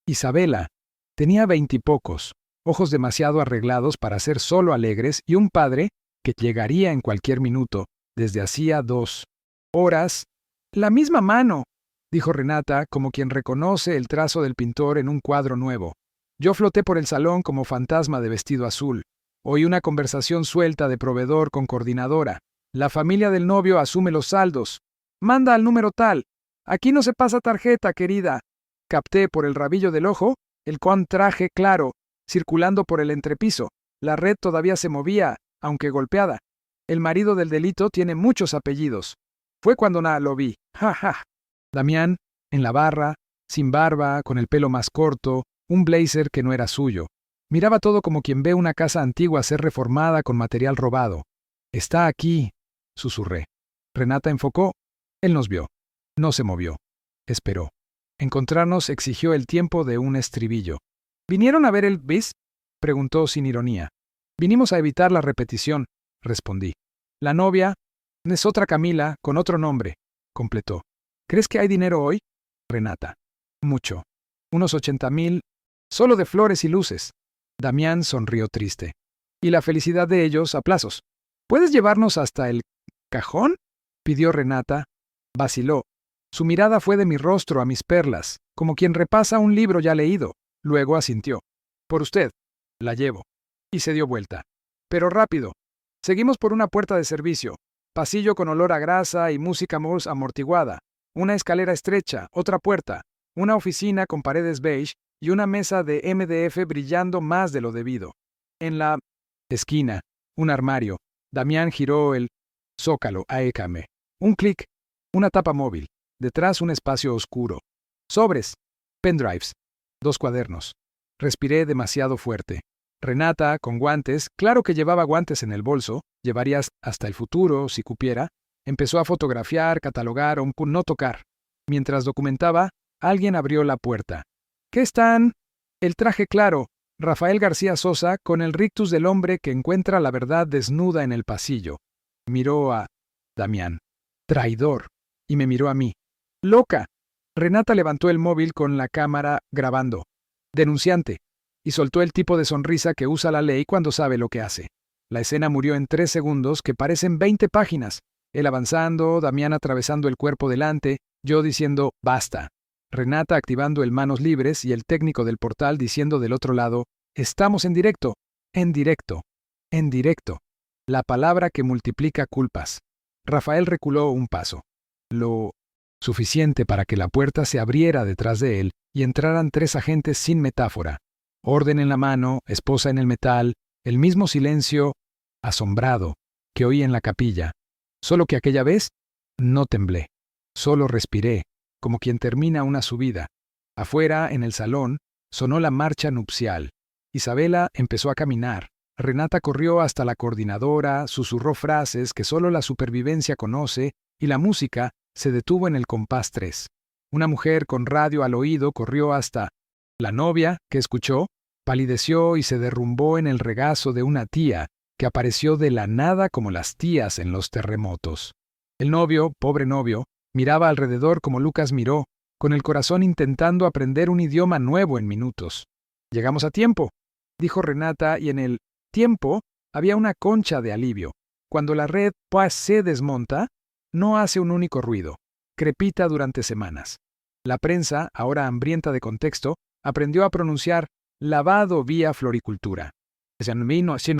S1: Isabela, tenía 20 y pocos, ojos demasiado arreglados para ser solo alegres y un padre que llegaría en cualquier minuto, desde hacía 2 horas. La misma mano, dijo Renata, como quien reconoce el trazo del pintor en un cuadro nuevo. Yo floté por el salón como fantasma de vestido azul. Oí una conversación suelta de proveedor con coordinadora. La familia del novio asume los saldos. Manda al número tal. Aquí no se pasa tarjeta, querida. Capté por el rabillo del ojo el traje claro, circulando por el entrepiso. La red todavía se movía, aunque golpeada. El marido del delito tiene muchos apellidos. Fue cuando lo vi. Ja, ja. Damián, en la barra, sin barba, con el pelo más corto, un blazer que no era suyo. Miraba todo como quien ve una casa antigua ser reformada con material robado. Está aquí, susurré. Renata enfocó. Él nos vio. No se movió. Esperó. Encontrarnos exigió el tiempo de un estribillo. ¿Vinieron a ver el bis? Preguntó sin ironía. Vinimos a evitar la repetición, respondí. La novia, Es otra Camila, con otro nombre, completó. ¿Crees que hay dinero hoy? Renata. Mucho. Unos 80,000, solo de flores y luces. Damián sonrió triste. Y la felicidad de ellos a plazos. ¿Puedes llevarnos hasta el cajón? Pidió Renata. Vaciló. Su mirada fue de mi rostro a mis perlas, como quien repasa un libro ya leído. Luego asintió. Por usted. La llevo. Y se dio vuelta. Pero rápido. Seguimos por una puerta de servicio. Pasillo con olor a grasa y música más amortiguada. Una escalera estrecha, otra puerta. Una oficina con paredes beige y una mesa de MDF brillando más de lo debido. En la esquina, un armario. Damián giró el zócalo a Écame. Un clic. Una tapa móvil. Detrás un espacio oscuro. Sobres. Pendrives. 2 cuadernos. Respiré demasiado fuerte. Renata, con guantes, claro que llevaba guantes en el bolso, llevarías hasta el futuro, si cupiera, empezó a fotografiar, catalogar o no tocar. Mientras documentaba, alguien abrió la puerta. ¿Qué están? El traje claro, Rafael García Sosa, con el rictus del hombre que encuentra la verdad desnuda en el pasillo. Miró a Damián. Traidor. Y me miró a mí. ¡Loca! Renata levantó el móvil con la cámara grabando. Denunciante. Y soltó el tipo de sonrisa que usa la ley cuando sabe lo que hace. La escena murió en 3 segundos que parecen 20 páginas. Él avanzando, Damián atravesando el cuerpo delante, yo diciendo ¡basta! Renata activando el manos libres y el técnico del portal diciendo del otro lado ¡estamos en directo! En directo. En directo. La palabra que multiplica culpas. Rafael reculó un paso. Lo suficiente para que la puerta se abriera detrás de él y entraran 3 agentes sin metáfora. Orden en la mano, esposa en el metal, el mismo silencio asombrado que oí en la capilla. Solo que aquella vez no temblé. Solo respiré, como quien termina una subida. Afuera, en el salón, sonó la marcha nupcial. Isabela empezó a caminar. Renata corrió hasta la coordinadora, susurró frases que solo la supervivencia conoce, y la música se detuvo en el compás 3. Una mujer con radio al oído corrió hasta la novia, que escuchó, palideció y se derrumbó en el regazo de una tía, que apareció de la nada como las tías en los terremotos. El novio, pobre novio, miraba alrededor como Lucas miró, con el corazón intentando aprender un idioma nuevo en minutos. «Llegamos a tiempo», dijo Renata, y en el tiempo había una concha de alivio. Cuando la red pues se desmonta, no hace un único ruido. Crepita durante semanas. La prensa, ahora hambrienta de contexto, aprendió a pronunciar lavado vía floricultura. El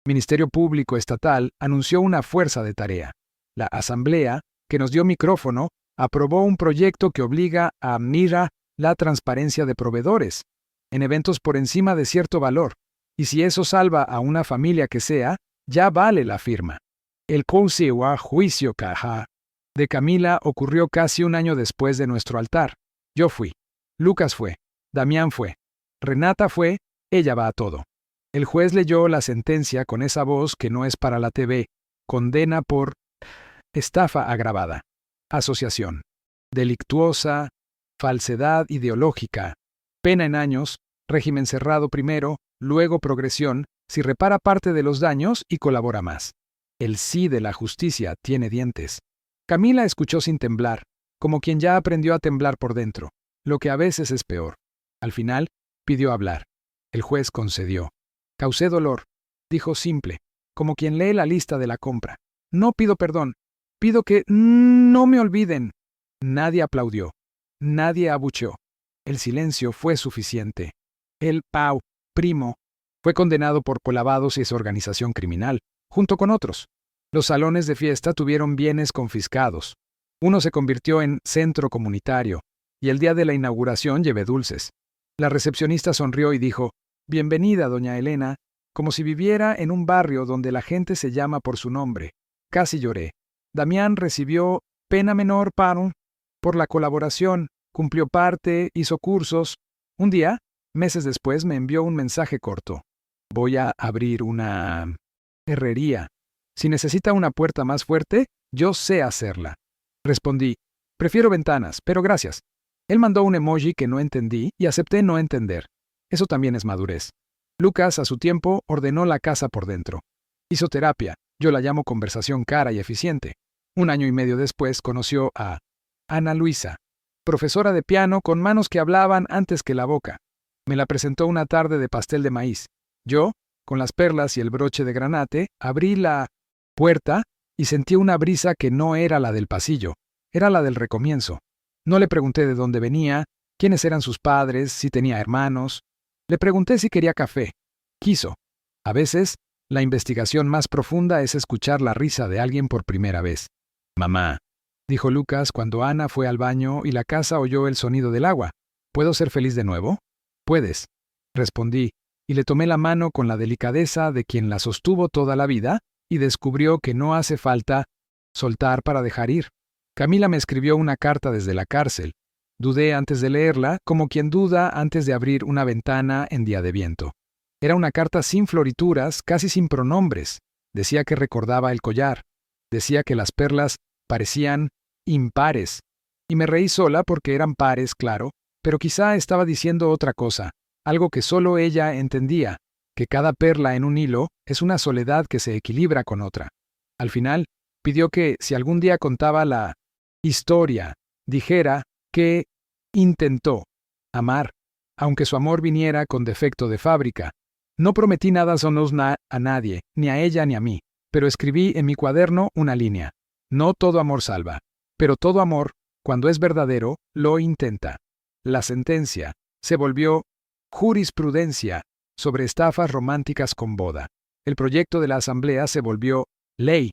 S1: Ministerio Público Estatal anunció una fuerza de tarea. La Asamblea, que nos dio micrófono, aprobó un proyecto que obliga a mira la transparencia de proveedores en eventos por encima de cierto valor, y si eso salva a una familia que sea, ya vale la firma. El Consejo a juicio caja de Camila ocurrió casi un año después de nuestro altar. Yo fui. Lucas fue. Damián fue. Renata fue. Ella va a todo. El juez leyó la sentencia con esa voz que no es para la TV. Condena por estafa agravada, asociación delictuosa, falsedad ideológica, pena en años, régimen cerrado primero, luego progresión, si repara parte de los daños y colabora más. El sí de la justicia tiene dientes. Camila escuchó sin temblar, como quien ya aprendió a temblar por dentro, lo que a veces es peor. Al final, pidió hablar. El juez concedió. Causé dolor, dijo simple, como quien lee la lista de la compra. No pido perdón, pido que no me olviden. Nadie aplaudió, nadie abucheó. El silencio fue suficiente. El Pau, primo, fue condenado por colavados y su organización criminal, junto con otros. Los salones de fiesta tuvieron bienes confiscados. Uno se convirtió en centro comunitario, y el día de la inauguración llevé dulces. La recepcionista sonrió y dijo, «Bienvenida, doña Elena», como si viviera en un barrio donde la gente se llama por su nombre. Casi lloré. Damián recibió pena menor por la colaboración, cumplió parte, hizo cursos. Un día, meses después, me envió un mensaje corto. «Voy a abrir una herrería. Si necesita una puerta más fuerte, yo sé hacerla». Respondí, «Prefiero ventanas, pero gracias». Él mandó un emoji que no entendí y acepté no entender. Eso también es madurez. Lucas, a su tiempo, ordenó la casa por dentro. Hizo terapia, yo la llamo conversación cara y eficiente. Un año y medio después conoció a Ana Luisa, profesora de piano con manos que hablaban antes que la boca. Me la presentó una tarde de pastel de maíz. Yo, con las perlas y el broche de granate, abrí la puerta y sentí una brisa que no era la del pasillo, era la del recomienzo. No le pregunté de dónde venía, quiénes eran sus padres, si tenía hermanos. Le pregunté si quería café. Quiso. A veces, la investigación más profunda es escuchar la risa de alguien por primera vez. «Mamá», dijo Lucas cuando Ana fue al baño y la casa oyó el sonido del agua. «¿Puedo ser feliz de nuevo?» «Puedes», respondí, y le tomé la mano con la delicadeza de quien la sostuvo toda la vida y descubrió que no hace falta soltar para dejar ir. Camila me escribió una carta desde la cárcel. Dudé antes de leerla, como quien duda antes de abrir una ventana en día de viento. Era una carta sin florituras, casi sin pronombres. Decía que recordaba el collar. Decía que las perlas parecían impares. Y me reí sola porque eran pares, claro, pero quizá estaba diciendo otra cosa, algo que solo ella entendía, que cada perla en un hilo es una soledad que se equilibra con otra. Al final, pidió que, si algún día contaba la historia, dijera que intentó amar, aunque su amor viniera con defecto de fábrica. No prometí nada sonosna a nadie, ni a ella ni a mí, pero escribí en mi cuaderno una línea. No todo amor salva, pero todo amor, cuando es verdadero, lo intenta. La sentencia se volvió jurisprudencia sobre estafas románticas con boda. El proyecto de la asamblea se volvió ley.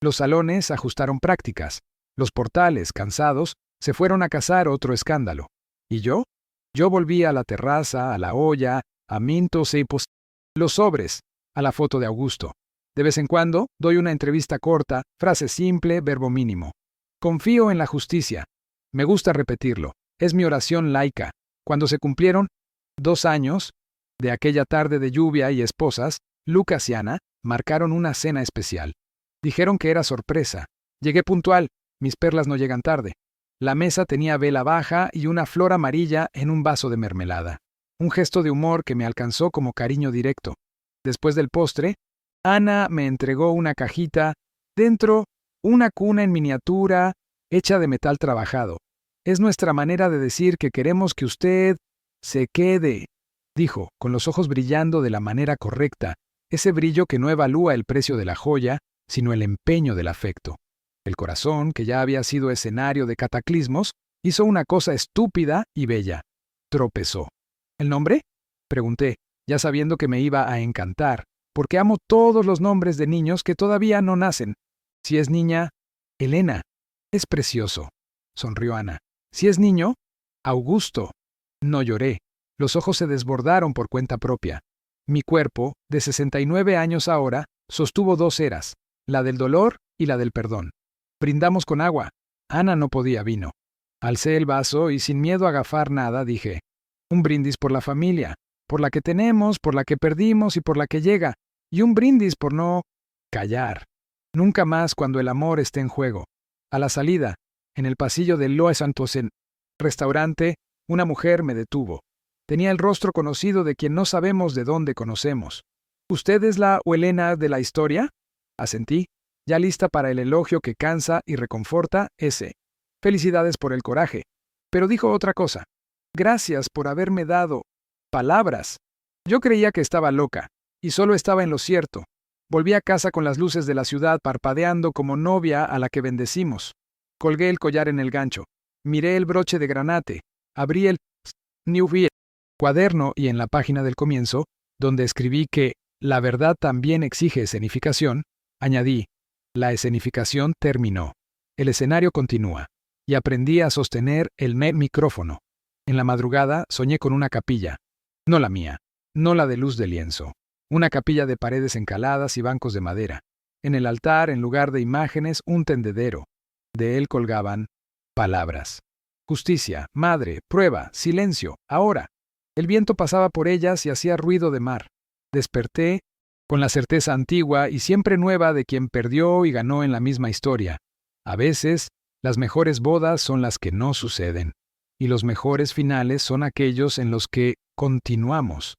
S1: Los salones ajustaron prácticas. Los portales, cansados, se fueron a cazar otro escándalo. ¿Y yo? Yo volví a la terraza, a la olla, a Mintos y los sobres, a la foto de Augusto. De vez en cuando doy una entrevista corta, frase simple, verbo mínimo. Confío en la justicia. Me gusta repetirlo. Es mi oración laica. Cuando se cumplieron 2 años de aquella tarde de lluvia y esposas, Lucas y Ana marcaron una cena especial. Dijeron que era sorpresa. Llegué puntual. Mis perlas no llegan tarde. La mesa tenía vela baja y una flor amarilla en un vaso de mermelada. Un gesto de humor que me alcanzó como cariño directo. Después del postre, Ana me entregó una cajita, dentro una cuna en miniatura, hecha de metal trabajado. Es nuestra manera de decir que queremos que usted se quede, dijo, con los ojos brillando de la manera correcta, ese brillo que no evalúa el precio de la joya, sino el empeño del afecto. El corazón, que ya había sido escenario de cataclismos, hizo una cosa estúpida y bella. Tropezó. ¿El nombre? Pregunté, ya sabiendo que me iba a encantar, porque amo todos los nombres de niños que todavía no nacen. Si es niña, Elena. Es precioso, sonrió Ana. Si es niño, Augusto. No lloré. Los ojos se desbordaron por cuenta propia. Mi cuerpo, de 69 años ahora, sostuvo 2 eras, la del dolor y la del perdón. Brindamos con agua. Ana no podía vino. Alcé el vaso y sin miedo a gafar nada dije, un brindis por la familia, por la que tenemos, por la que perdimos y por la que llega, y un brindis por no callar. Nunca más cuando el amor esté en juego. A la salida, en el pasillo del Loe Santosen restaurante, una mujer me detuvo. Tenía el rostro conocido de quien no sabemos de dónde conocemos. ¿Usted es la Elena de la historia? Asentí, ya lista para el elogio que cansa y reconforta ese. Felicidades por el coraje. Pero dijo otra cosa. Gracias por haberme dado palabras. Yo creía que estaba loca, y solo estaba en lo cierto. Volví a casa con las luces de la ciudad parpadeando como novia a la que bendecimos. Colgué el collar en el gancho. Miré el broche de granate. Abrí el cuaderno y en la página del comienzo, donde escribí que la verdad también exige escenificación, añadí, la escenificación terminó. El escenario continúa. Y aprendí a sostener el micrófono. En la madrugada soñé con una capilla. No la mía, no la de luz de lienzo. Una capilla de paredes encaladas y bancos de madera. En el altar, en lugar de imágenes, un tendedero. De él colgaban palabras. Justicia, madre, prueba, silencio, ahora. El viento pasaba por ellas y hacía ruido de mar. Desperté con la certeza antigua y siempre nueva de quien perdió y ganó en la misma historia. A veces, las mejores bodas son las que no suceden, y los mejores finales son aquellos en los que continuamos.